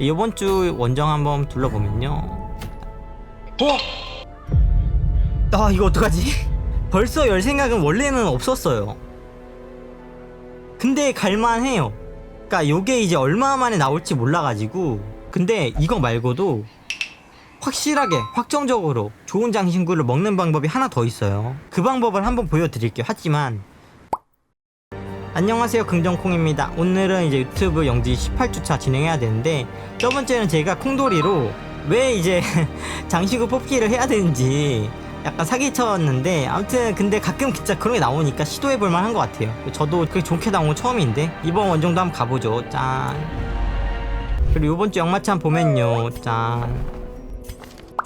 이번 주 원정 한번 둘러보면요. 이거 어떡하지? 벌써 열 생각은 원래는 없었어요. 근데 갈만해요. 그러니까 요게 이제 얼마 만에 나올지 몰라가지고. 근데 이거 말고도 확실하게 확정적으로 좋은 장신구를 먹는 방법이 하나 더 있어요. 그 방법을 한번 보여드릴게요. 하지만 안녕하세요, 긍정콩입니다. 오늘은 이제 유튜브 영지 18주차 진행해야 되는데, 저번주에는 제가 콩돌이로 왜 이제 장신구 뽑기를 해야 되는지 약간 사기쳤는데, 아무튼 근데 가끔 진짜 그런 게 나오니까 시도해볼 만한 것 같아요. 저도 그게 좋게 나온 건 처음인데 이번 원정도 한번 가보죠. 짠. 그리고 이번 주 영마찬 보면요, 짠.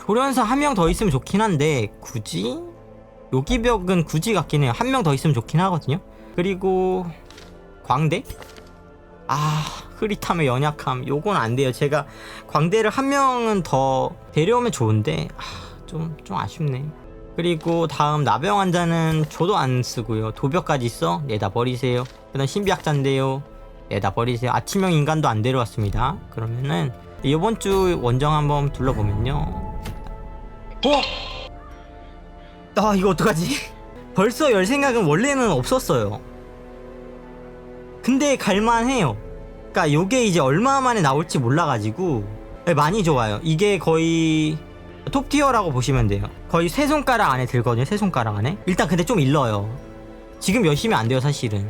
조련사 한 명 더 있으면 좋긴 한데 굳이? 요기벽은 굳이 같긴 해요. 한 명 더 있으면 좋긴 하거든요. 그리고 광대? 흐릿함의 연약함, 요건 안 돼요. 제가 광대를 한 명은 더 데려오면 좋은데 좀 아쉽네. 그리고 다음 나병 환자는 저도 안 쓰고요. 도벽까지 있어? 내다 버리세요. 그 다음 신비학자인데요, 내다 버리세요. 아침형 인간도 안 데려왔습니다. 그러면은 이번 주 원정 한번 둘러보면요. 이거 어떡하지? 벌써 열 생각은 원래는 없었어요. 근데 갈만해요. 그러니까 요게 이제 얼마 만에 나올지 몰라가지고 많이 좋아요. 이게 거의 톱티어라고 보시면 돼요. 거의 세 손가락 안에 들거든요. 세 손가락 안에. 일단 근데 좀 일러요. 지금 여시면 안 돼요, 사실은.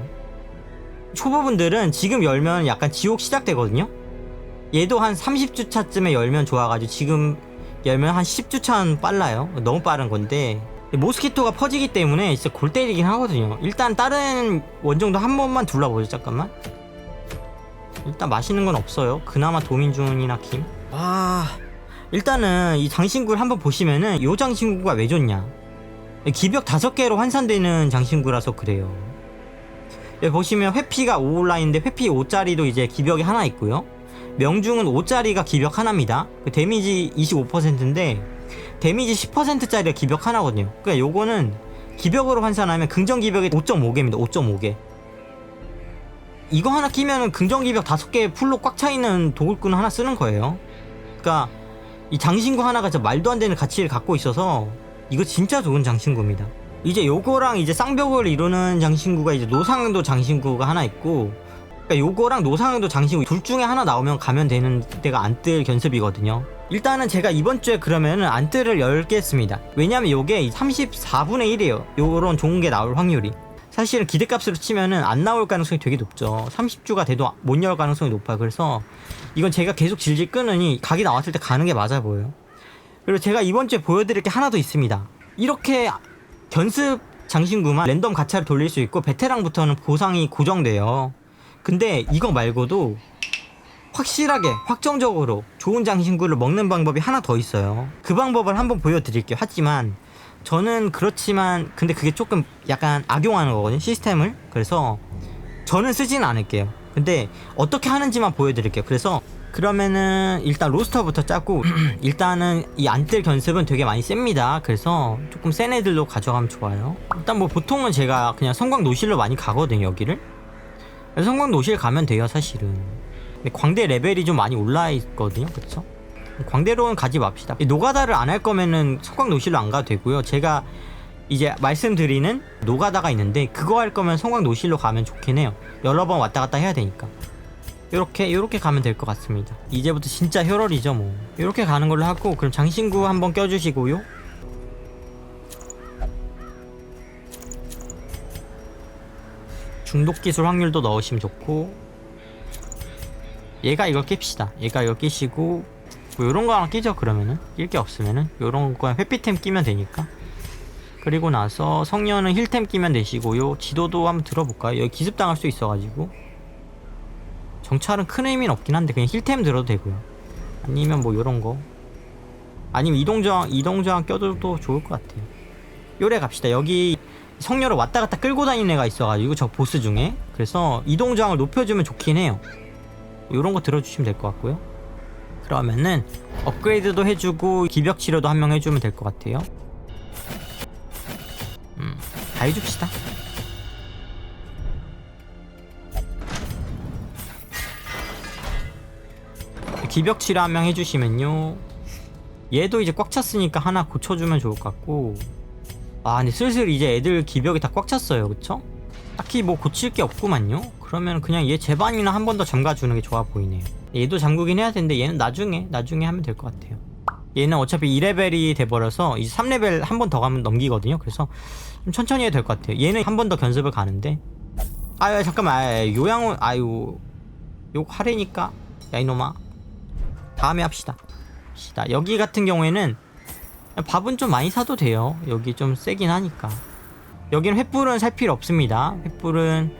초보분들은 지금 열면 약간 지옥 시작되거든요. 얘도 한 30주차쯤에 열면 좋아가지고 지금 열면 한 10주차는 빨라요. 너무 빠른 건데 모스키토가 퍼지기 때문에 진짜 골 때리긴 하거든요. 일단 다른 원정도 한 번만 둘러보죠. 잠깐만. 일단 맛있는 건 없어요. 그나마 도민준이나 김. 일단은 이 장신구를 한번 보시면은 요 장신구가 왜 좋냐, 기벽 5개로 환산되는 장신구라서 그래요. 여기 보시면 회피가 5 올라있는데 회피 5짜리도 이제 기벽이 하나 있고요. 명중은 5짜리가 기벽 하나입니다. 그 데미지 25%인데 데미지 10%짜리가 기벽 하나거든요. 그러니까 요거는 기벽으로 환산하면 긍정 기벽이 5.5개입니다. 5.5개. 이거 하나 끼면은 긍정 기벽 5개 풀로 꽉 차있는 도굴꾼 하나 쓰는 거예요. 그러니까 이 장신구 하나가 진짜 말도 안 되는 가치를 갖고 있어서 이거 진짜 좋은 장신구입니다. 이제 요거랑 이제 쌍벽을 이루는 장신구가 이제 노상도 장신구가 하나 있고, 그러니까 요거랑 노상도 장신구 둘 중에 하나 나오면 가면 되는 데가 안뜰 견습이거든요. 일단은 제가 이번 주에 그러면은 안뜰을 열겠습니다. 왜냐면 요게 34분의 1이에요. 요런 좋은 게 나올 확률이. 사실은 기대값으로 치면은 안 나올 가능성이 되게 높죠. 30주가 돼도 못 열 가능성이 높아요. 그래서 이건 제가 계속 질질 끄느니 각이 나왔을 때 가는 게 맞아 보여요. 그리고 제가 이번 주에 보여드릴 게 하나 더 있습니다. 이렇게 견습 장신구만 랜덤 가차를 돌릴 수 있고 베테랑부터는 보상이 고정돼요. 근데 이거 말고도 확실하게 확정적으로 좋은 장신구를 먹는 방법이 하나 더 있어요. 그 방법을 한번 보여드릴게요. 하지만 저는 그렇지만 근데 그게 조금 약간 악용하는 거거든요, 시스템을. 그래서 저는 쓰지는 않을게요. 근데 어떻게 하는지만 보여드릴게요. 그래서 그러면은 일단 로스터부터 짜고 일단은 이 안뜰 견습은 되게 많이 셉니다. 그래서 조금 센 애들로 가져가면 좋아요. 일단 뭐 보통은 제가 그냥 성광 노실로 많이 가거든요, 여기를. 그래서 성광 노실 가면 돼요, 사실은. 근데 광대 레벨이 좀 많이 올라 있거든요, 그쵸? 광대로는 가지 맙시다. 노가다를 안 할 거면은 성광 노실로 안 가도 되고요. 제가 이제 말씀드리는 노가다가 있는데 그거 할 거면 성광 노실로 가면 좋긴 해요. 여러 번 왔다 갔다 해야 되니까. 요렇게 가면 될 것 같습니다. 이제부터 진짜 혈월이죠 뭐. 요렇게 가는 걸로 하고, 그럼 장신구 한번 껴주시고요. 중독 기술 확률도 넣으시면 좋고, 얘가 이걸 낍시다. 얘가 이걸 끼시고, 뭐 요런 거 하나 끼죠. 그러면은 낄 게 없으면은 요런 거 회피템 끼면 되니까. 그리고 나서 성녀는 힐템 끼면 되시고요. 지도도 한번 들어볼까요? 여기 기습당할 수 있어가지고 정찰은 큰 의미는 없긴 한데 그냥 힐템 들어도 되고요. 아니면 뭐 요런거, 아니면 이동저항 껴줘도 좋을 것 같아요. 요래 갑시다. 여기 성녀를 왔다갔다 끌고 다니는 애가 있어가지고 저 보스 중에, 그래서 이동저항을 높여주면 좋긴 해요. 요런거 들어주시면 될 것 같고요. 그러면은 업그레이드도 해주고 기벽 치료도 한 명 해주면 될 것 같아요. 다 해줍시다. 기벽 치료 한 명 해주시면요. 얘도 이제 꽉 찼으니까 하나 고쳐주면 좋을 것 같고. 아 근데 슬슬 이제 애들 기벽이 다 꽉 찼어요. 그쵸? 딱히 뭐 고칠 게 없구만요. 그러면 그냥 얘 제반이나 한 번 더 잠가주는 게 좋아 보이네요. 얘도 잠그긴 해야 되는데 얘는 나중에 하면 될 것 같아요. 얘는 어차피 2레벨이 돼버려서 이제 3레벨 한 번 더 가면 넘기거든요. 그래서 좀 천천히 해도 될 것 같아요. 얘는 한 번 더 견습을 가는데 아유 잠깐만 요양원 아유 요거 하래니까 야 이놈아 다음에 합시다. 여기 같은 경우에는 밥은 좀 많이 사도 돼요. 여기 좀 세긴 하니까. 여기는 횃불은 살 필요 없습니다. 횃불은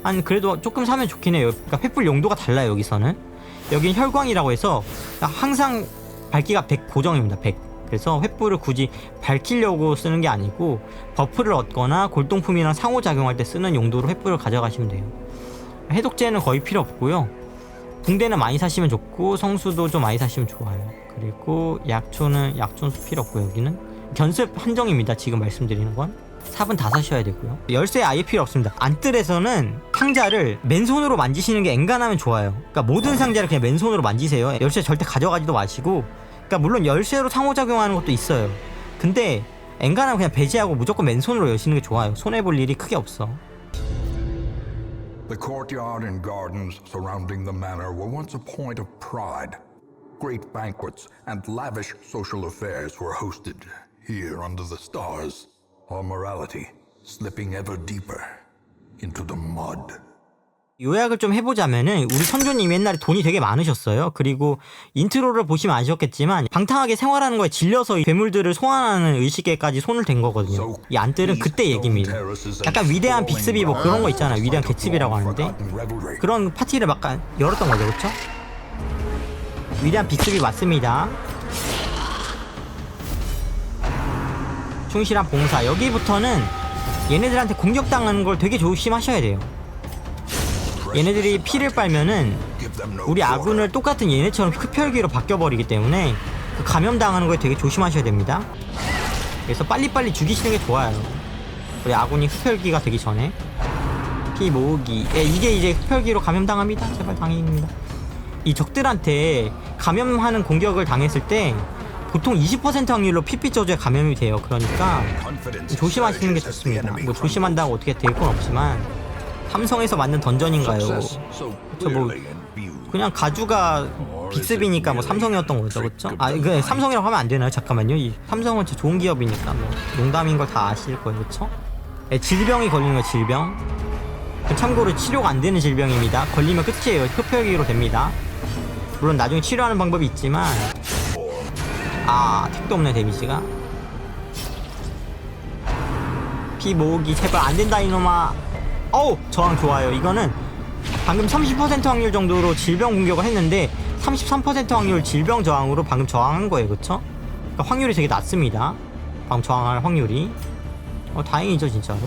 한 그래도 조금 사면 좋긴 해요. 그러니까 횃불 용도가 달라요. 여기서는 여긴 혈광이라고 해서 항상 밝기가 100 고정입니다. 100. 그래서 횃불을 굳이 밝히려고 쓰는 게 아니고 버프를 얻거나 골동품이랑 상호작용할 때 쓰는 용도로 횃불을 가져가시면 돼요. 해독제는 거의 필요 없고요. 붕대는 많이 사시면 좋고 성수도 좀 많이 사시면 좋아요. 그리고 약초는 약초는 필요 없고 여기는 견습 한정입니다. 지금 말씀드리는 건 삽은 다 사셔야 되고요. 열쇠 아예 필요 없습니다. 안뜰에서는 상자를 맨손으로 만지시는 게 엔간하면 좋아요. 그러니까 모든 상자를 그냥 맨손으로 만지세요. 열쇠 절대 가져가지도 마시고. 그러니까 물론 열쇠로 상호작용하는 것도 있어요. 근데 엔간하면 그냥 배제하고 무조건 맨손으로 여시는 게 좋아요. 손해볼 일이 크게 없어. The courtyard and gardens surrounding the manor were once a point of pride. Great banquets and lavish social affairs were hosted here under the stars. Our morality slipping ever deeper into the mud. 요약을 좀 해보자면은 우리 선조님 옛날에 돈이 되게 많으셨어요. 그리고 인트로를 보시면 아셨겠지만 방탕하게 생활하는 거에 질려서 이 괴물들을 소환하는 의식에까지 손을 댄 거거든요. 이 안뜰은 그때 얘기입니다. 약간 위대한 빅스비 뭐 그런 거 있잖아요. 위대한 개츠비라고 하는데 그런 파티를 막 열었던 거죠. 그쵸? 위대한 빅스비 맞습니다. 충실한 봉사. 여기부터는 얘네들한테 공격당하는 걸 되게 조심하셔야 돼요. 얘네들이 피를 빨면은 우리 아군을 똑같은 얘네처럼 흡혈귀로 바뀌어버리기 때문에 그 감염당하는 거에 되게 조심하셔야 됩니다. 그래서 빨리빨리 죽이시는 게 좋아요. 우리 아군이 흡혈귀가 되기 전에. 피 모으기. 이게 이제 흡혈귀로 감염당합니다. 제발 당입니다. 이 적들한테 감염하는 공격을 당했을 때 보통 20% 확률로 피피 저주에 감염이 돼요. 그러니까 조심하시는 게 좋습니다. 뭐 조심한다고 어떻게 될 건 없지만 삼성에서 만든 던전인가요? 그쵸 뭐 그냥 가주가 빅스비니까 뭐 삼성이었던 거죠. 그쵸? 아 이거 삼성이라고 하면 안 되나요? 잠깐만요. 이 삼성은 진짜 좋은 기업이니까 뭐 농담인 걸 다 아실 거예요. 그쵸? 질병이 걸리는 거예요. 질병. 참고로 치료가 안 되는 질병입니다. 걸리면 끝이에요. 흡혈귀로 됩니다. 물론 나중에 치료하는 방법이 있지만 택도 없네. 데미지가 피 모으기 제발 안 된다 이놈아. 어우 저항 좋아요. 이거는 방금 30% 확률 정도로 질병 공격을 했는데 33% 확률 질병 저항으로 방금 저항한 거예요. 그쵸? 그러니까 확률이 되게 낮습니다. 방금 저항할 확률이. 다행이죠 진짜로.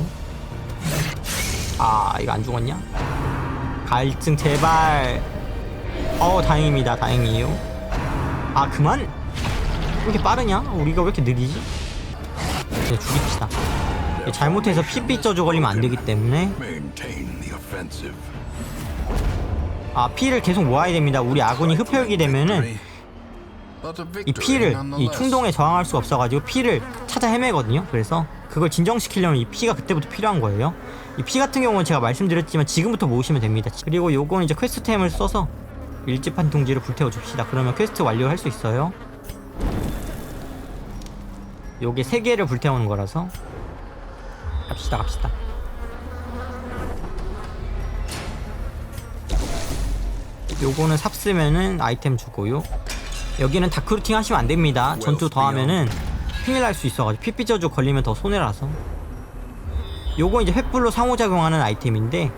이거 안 죽었냐? 갈증 제발. 다행입니다. 다행이에요. 그만? 왜 이렇게 빠르냐? 우리가 왜 이렇게 느리지? 이제 죽입시다. 잘못해서 피피 저주 걸리면 안 되기 때문에 피를 계속 모아야 됩니다. 우리 아군이 흡혈귀 되면은 이 피를 이 충동에 저항할 수가 없어가지고 피를 찾아 헤매거든요. 그래서 그걸 진정시키려면 이 피가 그때부터 필요한 거예요. 이 피 같은 경우는 제가 말씀드렸지만 지금부터 모으시면 됩니다. 그리고 요거는 이제 퀘스트템을 써서 일지판 둥지를 불태워 줍시다. 그러면 퀘스트 완료할 수 있어요. 요게 3개를 불태우는 거라서 갑시다. 요거는 삽 쓰면은 아이템 주고요. 여기는 다크루팅 하시면 안 됩니다. 전투 더 하면은 큰일 날 수 있어가지고 피피 저주 걸리면 더 손해라서. 요거 이제 횃불로 상호작용하는 아이템인데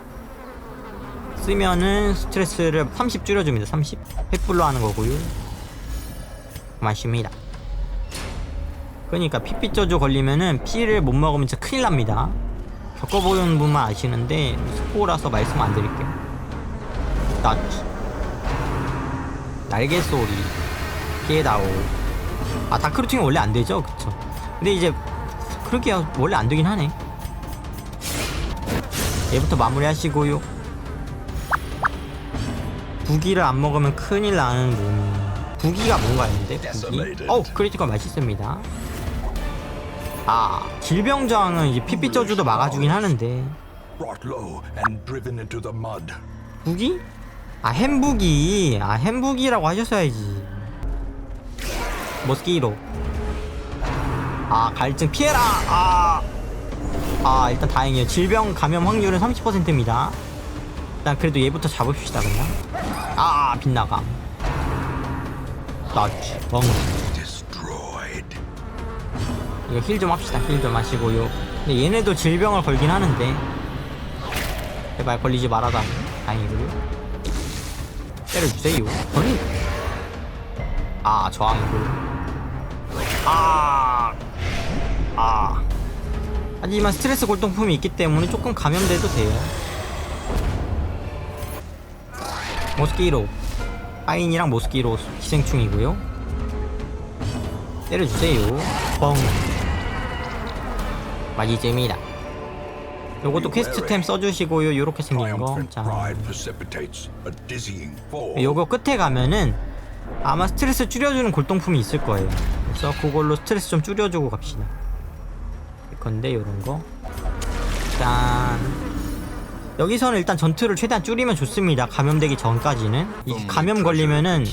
쓰면은 스트레스를 30 줄여줍니다. 30 횃불로 하는 거고요. 맞습니다. 그러니까 피피 저주 걸리면은 피를 못 먹으면 진짜 큰일 납니다. 겪어보는 분만 아시는데 스포라서 말씀 안 드릴게요. 날개 소리 깨다오. 다크루팅은 원래 안 되죠. 그쵸? 근데 이제 그렇게 원래 안 되긴 하네. 얘부터 마무리 하시고요. 부기를 안 먹으면 큰일 나는 몸이. 부기가 뭔가 했는데 부기? 크리티컬 맛있습니다. 질병저항은 이제 피피 저주도 막아주긴 하는데. Brought low and driven into the mud. 부기? 햄부기. 햄부기라고 하셨어야지. 모스키로. 갈증 피해라. 일단 다행이에요. 질병 감염 확률은 30%입니다. 일단 그래도 얘부터 잡읍시다 그냥. 빗나감. 나치 멍. Destroyed. 이거 힐 좀 합시다. 힐 좀 하시고요. 근데 얘네도 질병을 걸긴 하는데 제발 걸리지 말아다. 다행이고요. 때려주세요. 저항이고. 하지만 스트레스 골동품이 있기 때문에 조금 감염돼도 돼요. 모스키로. 파인이랑 모스키로 기생충이고요. 때려주세요. 뻥. 맛있습니다. 요것도 퀘스트템 써주시고요. 요렇게 생긴 거. 자, 요거 끝에 가면은 아마 스트레스 줄여주는 골동품이 있을 거예요. 그래서 그걸로 스트레스 좀 줄여주고 갑시다. 근데 요런거 짠. 여기서는 일단 전투를 최대한 줄이면 좋습니다. 감염되기 전까지는. 이 감염 걸리면은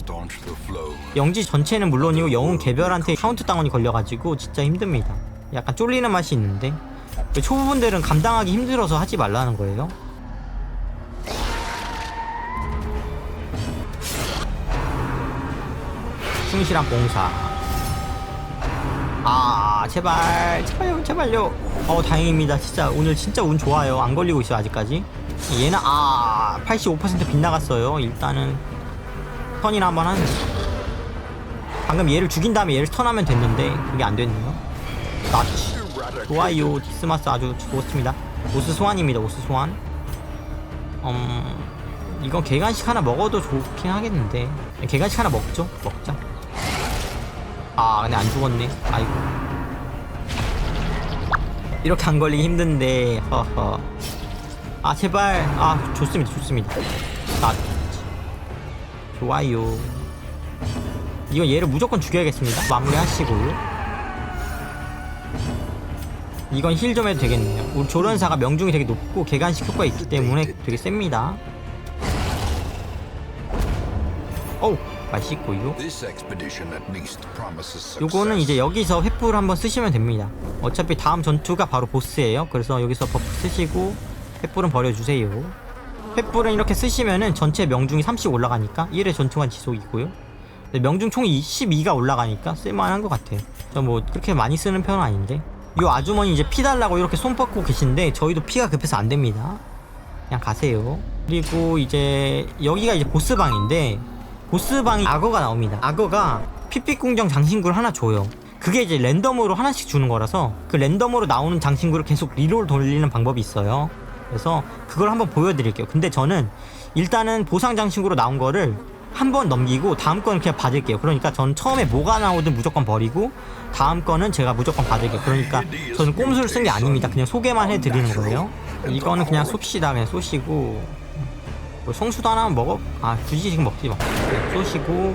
영지 전체는 물론이고 영웅 개별한테 카운트다운이 걸려가지고 진짜 힘듭니다. 약간 쫄리는 맛이 있는데 초보분들은 감당하기 힘들어서 하지 말라는 거예요. 충실한 봉사. 제발요. 다행입니다. 진짜 오늘 진짜 운 좋아요. 안 걸리고 있어요 아직까지. 얘는 85% 빗나갔어요. 일단은 턴이나 한번 하는. 방금 얘를 죽인 다음에 얘를 턴하면 됐는데 그게 안 됐네요. 나치 좋아요. 디스마스 아주 좋습니다. 오스 소환입니다. 오스 소환. 이건 개간식 하나 먹어도 좋긴 하겠는데 개간식 하나 먹자. 근데 안 죽었네. 아이고. 이렇게 안 걸리기 힘든데. 허허. 제발. 좋습니다. 좋아요. 이거 얘를 무조건 죽여야겠습니다. 마무리 하시고요. 이건 힐 좀 해도 되겠네요. 우리 조련사가 명중이 되게 높고 개간식 효과가 있기 때문에 되게 셉니다. 맛있고요. 요거는 이제 여기서 횃불을 한번 쓰시면 됩니다. 어차피 다음 전투가 바로 보스예요. 그래서 여기서 버프 쓰시고 횃불은 버려주세요. 횃불은 이렇게 쓰시면은 전체 명중이 30 올라가니까 1회 전투간 지속이고요. 명중 총이 12가 올라가니까 쓸만한 것 같아요. 저 뭐 그렇게 많이 쓰는 편은 아닌데. 요 아주머니 이제 피 달라고 이렇게 손 뻗고 계신데 저희도 피가 급해서 안 됩니다. 그냥 가세요. 그리고 이제 여기가 이제 보스방인데 보스방이 악어가 나옵니다. 악어가 핏빛궁정 장신구를 하나 줘요. 그게 이제 랜덤으로 하나씩 주는 거라서 그 랜덤으로 나오는 장신구를 계속 리롤 돌리는 방법이 있어요. 그래서 그걸 한번 보여드릴게요. 근데 저는 일단은 보상 장신구로 나온 거를 한 번 넘기고 다음 거는 그냥 받을게요. 그러니까 저는 처음에 뭐가 나오든 무조건 버리고 다음 거는 제가 무조건 받을게요. 그러니까 저는 꼼수를 쓴 게 아닙니다. 그냥 소개만 해드리는 거예요. 이거는 그냥 쏩시다. 그냥 쏘시고 성수도 하나 먹어. 굳이 지금 먹지 마. 쏘시고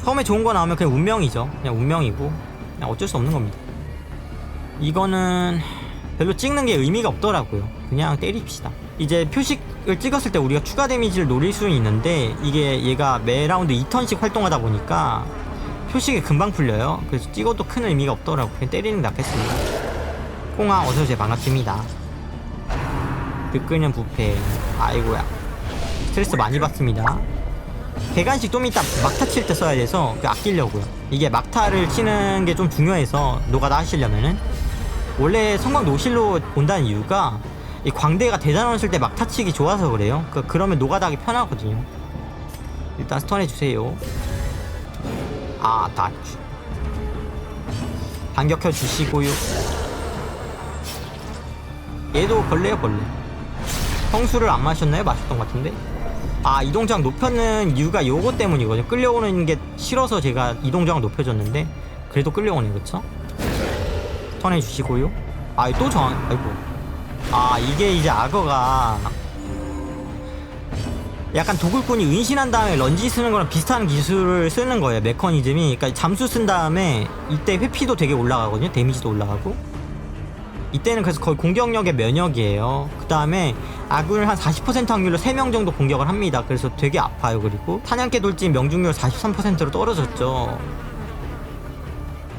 처음에 좋은 거 나오면 그냥 운명이죠. 그냥 운명이고 그냥 어쩔 수 없는 겁니다. 이거는 별로 찍는 게 의미가 없더라고요. 그냥 때립시다. 이제 표식을 찍었을 때 우리가 추가 데미지를 노릴 수는 있는데 이게 얘가 매 라운드 2턴씩 활동하다 보니까 표식이 금방 풀려요. 그래서 찍어도 큰 의미가 없더라고. 그냥 때리는 게 낫겠습니다. 콩아 어서오세요. 반갑습니다. 듣끄는 부패. 아이고야. 스트레스 많이 받습니다. 개간식 좀 이따 막타 칠 때 써야 돼서 아끼려고요. 이게 막타를 치는 게 좀 중요해서 노가다 하시려면은 원래 성광 노실로 온다는 이유가 이 광대가 대단원을 때 막타 치기 좋아서 그래요. 그러면 노가다 하기 편하거든요. 일단 스턴 해주세요. 다 반격해 주시고요. 얘도 벌레요 벌레. 성수를 안 마셨나요? 마셨던 것 같은데. 이동저항 높여는 이유가 요거 때문이거든요. 끌려오는 게 싫어서 제가 이동저항 높여줬는데 그래도 끌려오네. 그쵸? 턴해 주시고요. 또 저항. 아이고. 이게 이제 악어가 약간 도굴꾼이 은신한 다음에 런지 쓰는 거랑 비슷한 기술을 쓰는 거예요. 메커니즘이. 그러니까 잠수 쓴 다음에 이때 회피도 되게 올라가거든요. 데미지도 올라가고. 이때는 그래서 거의 공격력의 면역이에요. 그 다음에 아군을 한 40% 확률로 3명 정도 공격을 합니다. 그래서 되게 아파요. 그리고 사냥개 돌진 명중률 43%로 떨어졌죠.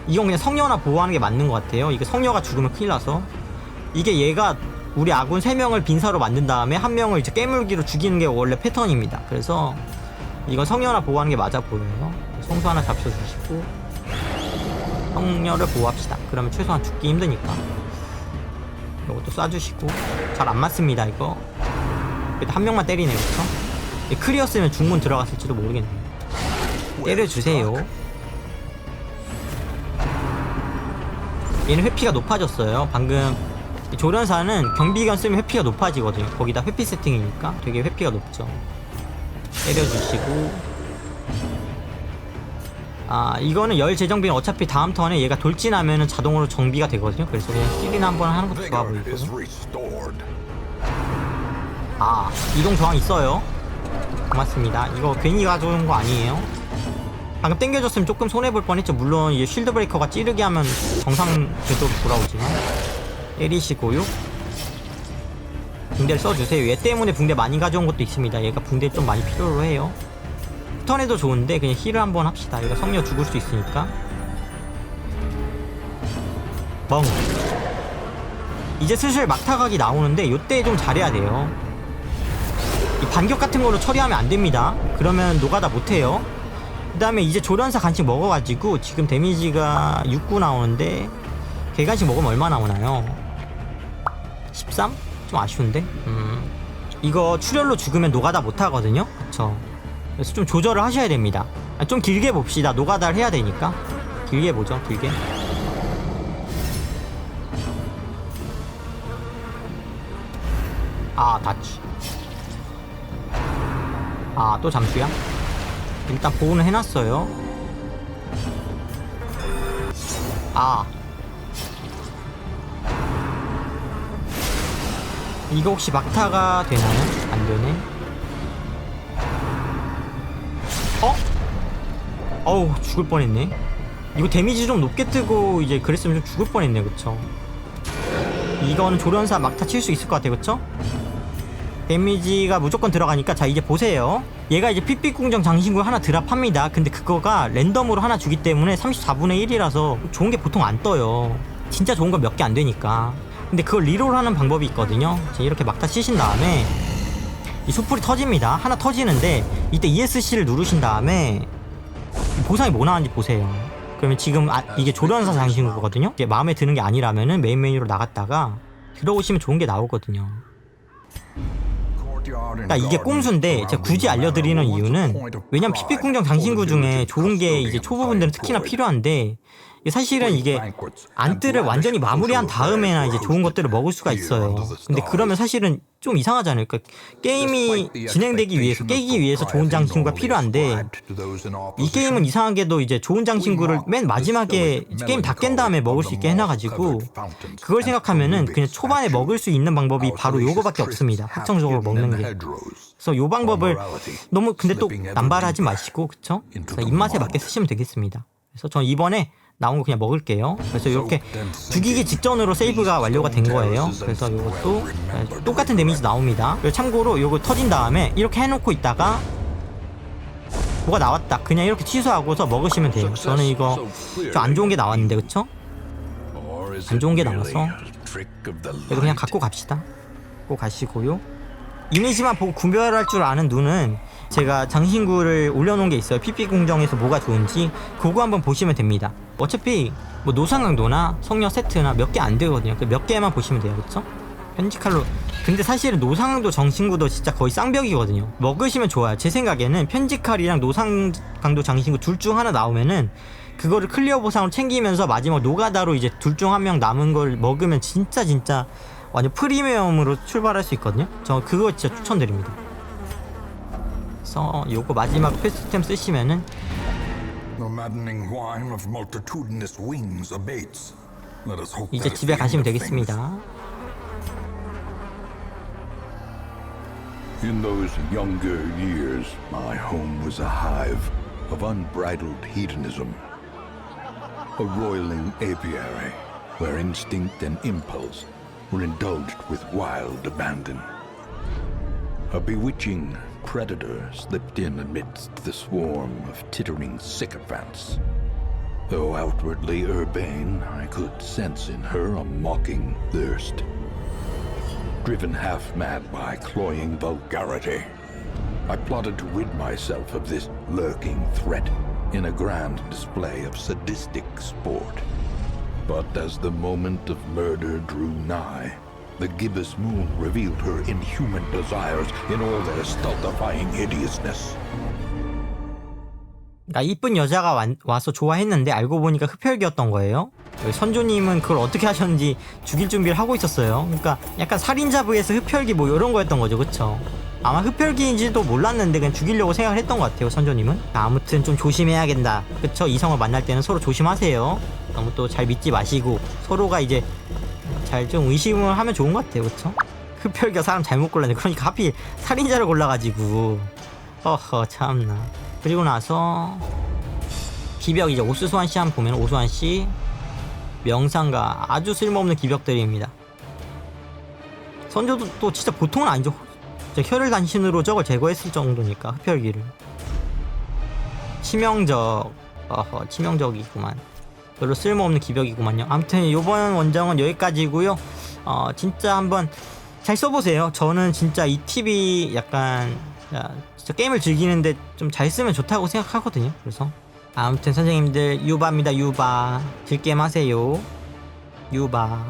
이건 그냥 성녀나 보호하는 게 맞는 것 같아요. 이게 성녀가 죽으면 큰일 나서. 이게 얘가 우리 아군 3명을 빈사로 만든 다음에 1명을 이제 깨물기로 죽이는 게 원래 패턴입니다. 그래서 이건 성녀나 보호하는 게 맞아 보여요. 성수 하나 잡혀주시고 성녀를 보호합시다. 그러면 최소한 죽기 힘드니까. 이것도 쏴주시고. 잘 안 맞습니다 이거. 그래도 1명만 때리네요. 그쵸? 크리었으면 중문 들어갔을지도 모르겠네요. 때려주세요. 얘는 회피가 높아졌어요. 방금 조련사는 경비견 쓰면 회피가 높아지거든요. 거기다 회피 세팅이니까 되게 회피가 높죠. 때려주시고. 아, 이거는 열 재정비는 어차피 다음 턴에 얘가 돌진하면은 자동으로 정비가 되거든요. 그래서 그냥 힐이나 한번 하는 것도 좋아 보이고. 아, 이동 저항 있어요. 고맙습니다. 이거 괜히 가져온 거 아니에요. 방금 땡겨줬으면 조금 손해볼 뻔했죠. 물론 이 쉴드 브레이커가 찌르게 하면 정상 궤도로 돌아오지만. 때리시고요. 붕대를 써주세요. 얘 때문에 붕대 많이 가져온 것도 있습니다. 얘가 붕대 좀 많이 필요로 해요. 턴에도 좋은데 그냥 힐을 한번 합시다. 얘가 성녀 죽을 수 있으니까. 멍. 이제 슬슬 막타각이 나오는데 요때 좀 잘해야 돼요. 이 반격 같은 걸로 처리하면 안 됩니다. 그러면 노가다 못해요. 그 다음에 이제 조련사 간식 먹어가지고 지금 데미지가 6구 나오는데 개 간식 먹으면 얼마 나오나요? 13? 좀 아쉬운데? 이거 출혈로 죽으면 노가다 못하거든요? 그쵸? 그래서 좀 조절을 하셔야 됩니다. 좀 길게 봅시다. 노가다를 해야 되니까 길게 보죠. 길게. 아, 다치. 아, 또 잠수야? 일단 보호는 해놨어요. 아, 이거 혹시 막타가 되나요? 안 되네. 어우, 죽을 뻔했네. 이거 데미지 좀 높게 뜨고 이제 그랬으면 좀 죽을 뻔했네. 그쵸? 이거는 조련사 막타 칠 수 있을 것 같아요. 그쵸? 데미지가 무조건 들어가니까. 자, 이제 보세요. 얘가 이제 픽픽궁정 장신구 하나 드랍합니다. 근데 그거가 랜덤으로 하나 주기 때문에 34분의 1이라서 좋은 게 보통 안 떠요. 진짜 좋은 건 몇 개 안 되니까. 근데 그걸 리롤하는 방법이 있거든요. 이렇게 막타 치신 다음에 이 숯불이 터집니다. 하나 터지는데 이때 ESC를 누르신 다음에 보상이 뭐 나왔는지 보세요. 그러면 지금 이게 조련사 장신구거든요. 이게 마음에 드는 게 아니라면은 메인 메뉴로 나갔다가 들어오시면 좋은 게 나오거든요. 그러니까 이게 꼼수인데 제가 굳이 알려드리는 이유는, 왜냐면 픽픽궁정 장신구 중에 좋은 게 이제 초보분들은 특히나 필요한데, 사실은 이게 안뜰을 완전히 마무리한 다음에나 이제 좋은 것들을 먹을 수가 있어요. 근데 그러면 사실은 좀 이상하잖아요. 그러니까 게임이 진행되기 위해서, 깨기 위해서 좋은 장신구가 필요한데, 이 게임은 이상하게도 이제 좋은 장신구를 맨 마지막에 게임 다 깬 다음에 먹을 수 있게 해놔가지고, 그걸 생각하면은 그냥 초반에 먹을 수 있는 방법이 바로 요거밖에 없습니다. 확정적으로 먹는 게. 그래서 요 방법을 너무 근데 또 남발하지 마시고, 그쵸? 그래서 입맛에 맞게 쓰시면 되겠습니다. 그래서 전 이번에 나온 거 그냥 먹을게요. 그래서 이렇게 죽이기 직전으로 세이브가 완료가 된 거예요. 그래서 이것도 똑같은 데미지 나옵니다. 참고로 이거 터진 다음에 이렇게 해놓고 있다가 뭐가 나왔다, 그냥 이렇게 취소하고서 먹으시면 돼요. 저는 이거 좀 안 좋은 게 나왔는데, 그쵸? 안 좋은 게 나와서 이거 그냥 갖고 갑시다. 갖고 가시고요. 이미지만 보고 구별할 줄 아는 눈은 제가 장신구를 올려놓은 게 있어요. 픽픽궁정에서 뭐가 좋은지 그거 한번 보시면 됩니다. 어차피 뭐 노상강도나 성녀 세트나 몇 개 안 되거든요. 몇 개만 보시면 돼요. 그쵸? 편지칼로. 근데 사실은 노상강도 장신구도 진짜 거의 쌍벽이거든요. 먹으시면 좋아요. 제 생각에는 편지칼이랑 노상강도 장신구 둘 중 하나 나오면은 그거를 클리어 보상으로 챙기면서 마지막 노가다로 이제 둘 중 한 명 남은 걸 먹으면 진짜 완전 프리미엄으로 출발할 수 있거든요. 저 그거 진짜 추천드립니다. 그래서 요거 마지막 퀘스트템 쓰시면은 이제 집에 가시면 되겠습니다. In those younger years, my home was a hive of unbridled hedonism. A roiling apiary where instinct and impulse were indulged with wild abandon. A bewitching predator slipped in amidst the swarm of tittering sycophants. Though outwardly urbane, I could sense in her a mocking thirst. Driven half-mad by cloying vulgarity, I plotted to rid myself of this lurking threat in a grand display of sadistic sport. But as the moment of murder drew nigh, the gibbous moon revealed her inhuman desires in all their stultifying hideousness. 그러니까 이쁜 여자가 와서 좋아했는데 알고 보니까 흡혈귀였던 거예요. 선조님은 그걸 어떻게 하셨는지 죽일 준비를 하고 있었어요. 그러니까 약간 살인자 vs 흡혈귀 뭐 이런 거였던 거죠. 그쵸? 아마 흡혈귀인지도 몰랐는데 그냥 죽이려고 생각을 했던 것 같아요. 선조님은. 아무튼 좀 조심해야겠다. 그쵸? 이성을 만날 때는 서로 조심하세요. 너무 또 잘 믿지 마시고 서로가 이제 잘 좀 의심을 하면 좋은 것 같아요. 그쵸? 흡혈귀가 사람 잘못 골랐네. 그러니까 하필 살인자를 골라가지고 어허 참나. 그리고 나서 기벽 이제 오스소환씨 한번 보면 오소환씨 명상가 아주 쓸모없는 기벽들입니다. 선조도 또 진짜 보통은 아니죠. 혈을 단신으로 저걸 제거했을 정도니까 흡혈귀를. 치명적 어허 치명적이구만. 별로 쓸모없는 기벽이구만요. 아무튼 이번 원정은 여기까지고요. 진짜 한번 잘 써보세요. 저는 진짜 이 팁이 약간 진짜 게임을 즐기는데 좀 잘 쓰면 좋다고 생각하거든요. 그래서 아무튼 선생님들 유바입니다. 유바. 즐게임 하세요. 유바.